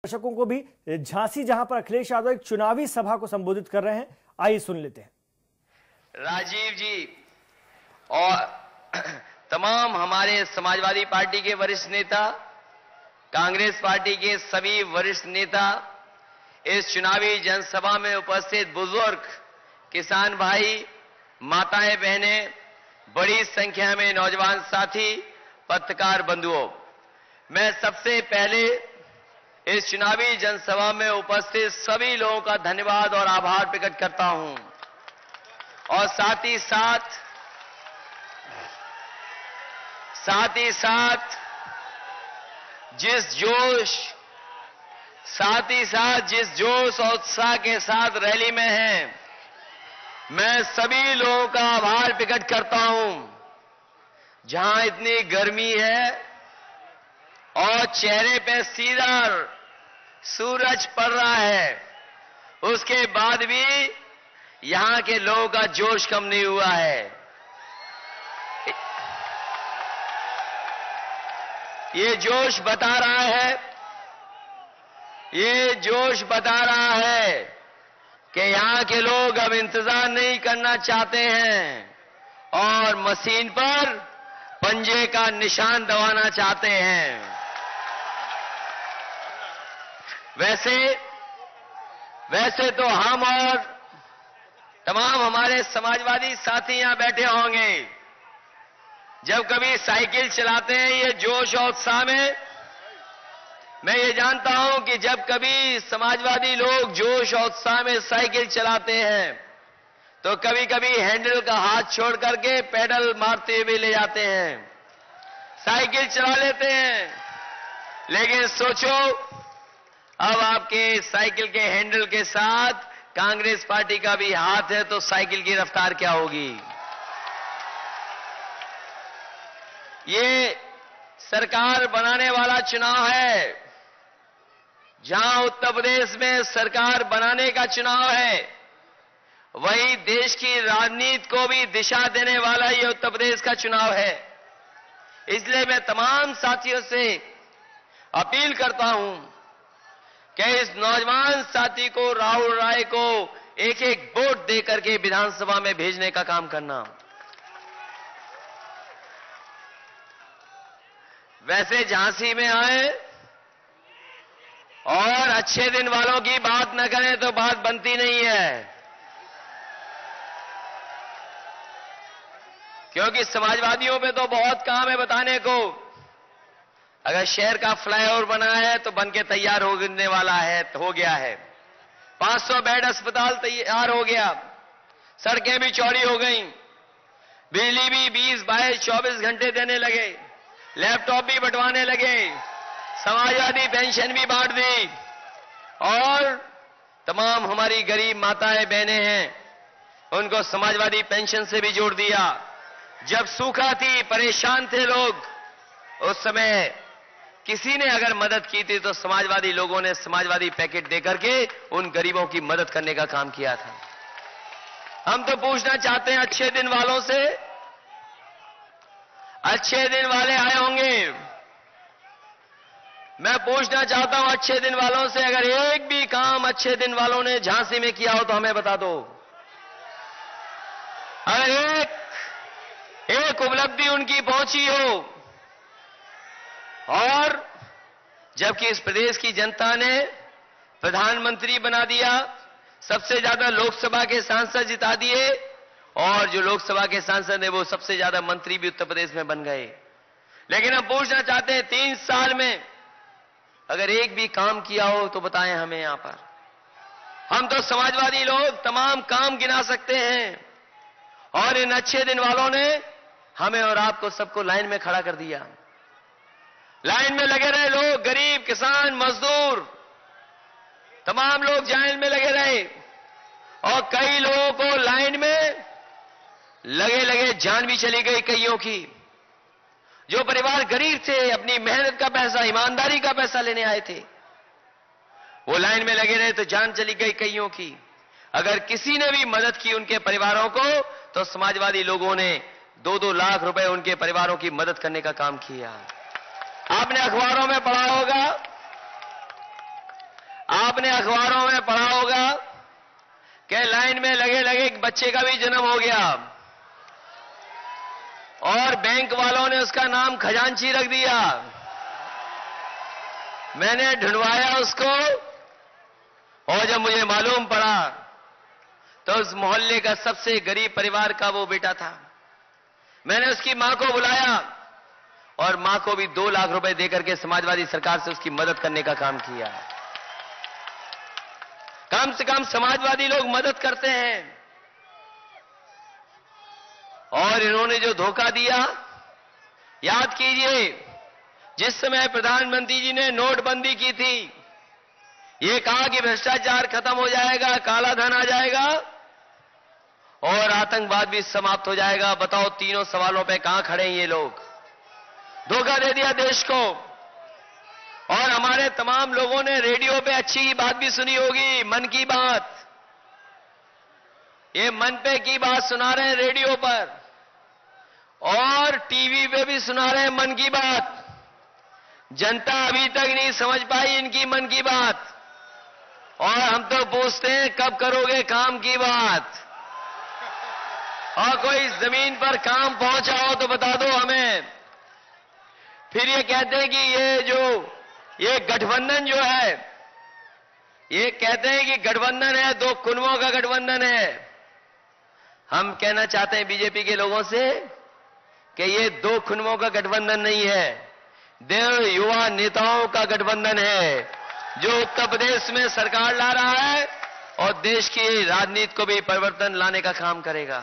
दर्शकों को भी झांसी, जहां पर अखिलेश यादव एक चुनावी सभा को संबोधित कर रहे हैं, आइए सुन लेते हैं। राजीव जी और तमाम हमारे समाजवादी पार्टी के वरिष्ठ नेता, कांग्रेस पार्टी के सभी वरिष्ठ नेता, इस चुनावी जनसभा में उपस्थित बुजुर्ग, किसान भाई, माताएं, बहनें, बड़ी संख्या में नौजवान साथी, पत्रकार बंधुओं, मैं सबसे पहले इस चुनावी जनसभा में उपस्थित सभी लोगों का धन्यवाद और आभार प्रकट करता हूं। और साथ ही साथ जिस जोश और उत्साह के साथ रैली में हैं, मैं सभी लोगों का आभार प्रकट करता हूं। जहां इतनी गर्मी है और चेहरे पे सीधा सूरज पड़ रहा है, उसके बाद भी यहां के लोगों का जोश कम नहीं हुआ है। ये जोश बता रहा है कि यहां के लोग अब इंतजार नहीं करना चाहते हैं और मशीन पर पंजे का निशान दबाना चाहते हैं। वैसे तो हम और तमाम हमारे समाजवादी साथी यहां बैठे होंगे, जब कभी साइकिल चलाते हैं ये जोश और उत्साह में, मैं ये जानता हूं कि जब कभी समाजवादी लोग जोश और उत्साह में साइकिल चलाते हैं तो कभी कभी हैंडल का हाथ छोड़ करके पेडल मारते हुए ले जाते हैं, साइकिल चला लेते हैं। लेकिन सोचो, अब आपके साइकिल के हैंडल के साथ कांग्रेस पार्टी का भी हाथ है तो साइकिल की रफ्तार क्या होगी। ये सरकार बनाने वाला चुनाव है। जहां उत्तर प्रदेश में सरकार बनाने का चुनाव है, वही देश की राजनीति को भी दिशा देने वाला ये उत्तर प्रदेश का चुनाव है। इसलिए मैं तमाम साथियों से अपील करता हूं कि इस नौजवान साथी को, राहुल राय को, एक एक वोट देकर के विधानसभा में भेजने का काम करना। वैसे झांसी में आए और अच्छे दिन वालों की बात न करें तो बात बनती नहीं है, क्योंकि समाजवादियों पे तो बहुत काम है बताने को। अगर शहर का फ्लाईओवर बना है तो बन के तैयार होने वाला है, हो गया है। 500 बेड अस्पताल तैयार हो गया, सड़कें भी चौड़ी हो गई, बिजली भी 20-22-24 घंटे देने लगे, लैपटॉप भी बंटवाने लगे, समाजवादी पेंशन भी बांट दी और तमाम हमारी गरीब माताएं, बहनें हैं, उनको समाजवादी पेंशन से भी जोड़ दिया। जब सूखा थी, परेशान थे लोग, उस समय किसी ने अगर मदद की थी तो समाजवादी लोगों ने समाजवादी पैकेट देकर के उन गरीबों की मदद करने का काम किया था। हम तो पूछना चाहते हैं अच्छे दिन वालों से, अच्छे दिन वाले आए होंगे, मैं पूछना चाहता हूं अच्छे दिन वालों से, अगर एक भी काम अच्छे दिन वालों ने झांसी में किया हो तो हमें बता दो। अगर एक उपलब्धि उनकी पहुंची हो, और जबकि इस प्रदेश की जनता ने प्रधानमंत्री बना दिया, सबसे ज्यादा लोकसभा के सांसद जिता दिए, और जो लोकसभा के सांसद हैं वो सबसे ज्यादा मंत्री भी उत्तर प्रदेश में बन गए। लेकिन हम पूछना चाहते हैं 3 साल में अगर एक भी काम किया हो तो बताएं हमें। यहां पर हम तो समाजवादी लोग तमाम काम गिना सकते हैं, और इन अच्छे दिन वालों ने हमें और आपको सबको लाइन में खड़ा कर दिया। लाइन में लगे रहे लोग, गरीब, किसान, मजदूर, तमाम लोग लाइन में लगे रहे, और कई लोगों को लाइन में लगे जान भी चली गई कईयों की। जो परिवार गरीब थे, अपनी मेहनत का पैसा, ईमानदारी का पैसा लेने आए थे, वो लाइन में लगे रहे तो जान चली गई कईयों की। अगर किसी ने भी मदद की उनके परिवारों को तो समाजवादी लोगों ने 2-2 लाख रुपए उनके परिवारों की मदद करने का काम किया। आपने अखबारों में पढ़ा होगा आपने अखबारों में पढ़ा होगा कि लाइन में लगे लगे एक बच्चे का भी जन्म हो गया और बैंक वालों ने उसका नाम खजांची रख दिया। मैंने ढूंढवाया उसको और जब मुझे मालूम पड़ा तो उस मोहल्ले का सबसे गरीब परिवार का वो बेटा था। मैंने उसकी मां को बुलाया और मां को भी 2 लाख रुपए देकर के समाजवादी सरकार से उसकी मदद करने का काम किया। कम से कम समाजवादी लोग मदद करते हैं। और इन्होंने जो धोखा दिया, याद कीजिए जिस समय प्रधानमंत्री जी ने नोटबंदी की थी, ये कहा कि भ्रष्टाचार खत्म हो जाएगा, काला धन आ जाएगा और आतंकवाद भी समाप्त हो जाएगा। बताओ तीनों सवालों पे कहां खड़े हैं ये लोग? धोखा दे दिया देश को। और हमारे तमाम लोगों ने रेडियो पे अच्छी बात भी सुनी होगी, मन की बात। ये मन पे की बात सुना रहे हैं रेडियो पर और टीवी पे भी सुना रहे हैं मन की बात। जनता अभी तक नहीं समझ पाई इनकी मन की बात और हम तो पूछते हैं कब करोगे काम की बात? और कोई जमीन पर काम पहुंचा हो तो बता दो हमें। फिर ये कहते हैं कि ये गठबंधन जो है, ये कहते हैं कि गठबंधन है, 2 कुनबों का गठबंधन है। हम कहना चाहते हैं बीजेपी के लोगों से कि ये 2 कुनबों का गठबंधन नहीं है, 2 युवा नेताओं का गठबंधन है जो उत्तर प्रदेश में सरकार ला रहा है और देश की राजनीति को भी परिवर्तन लाने का काम करेगा।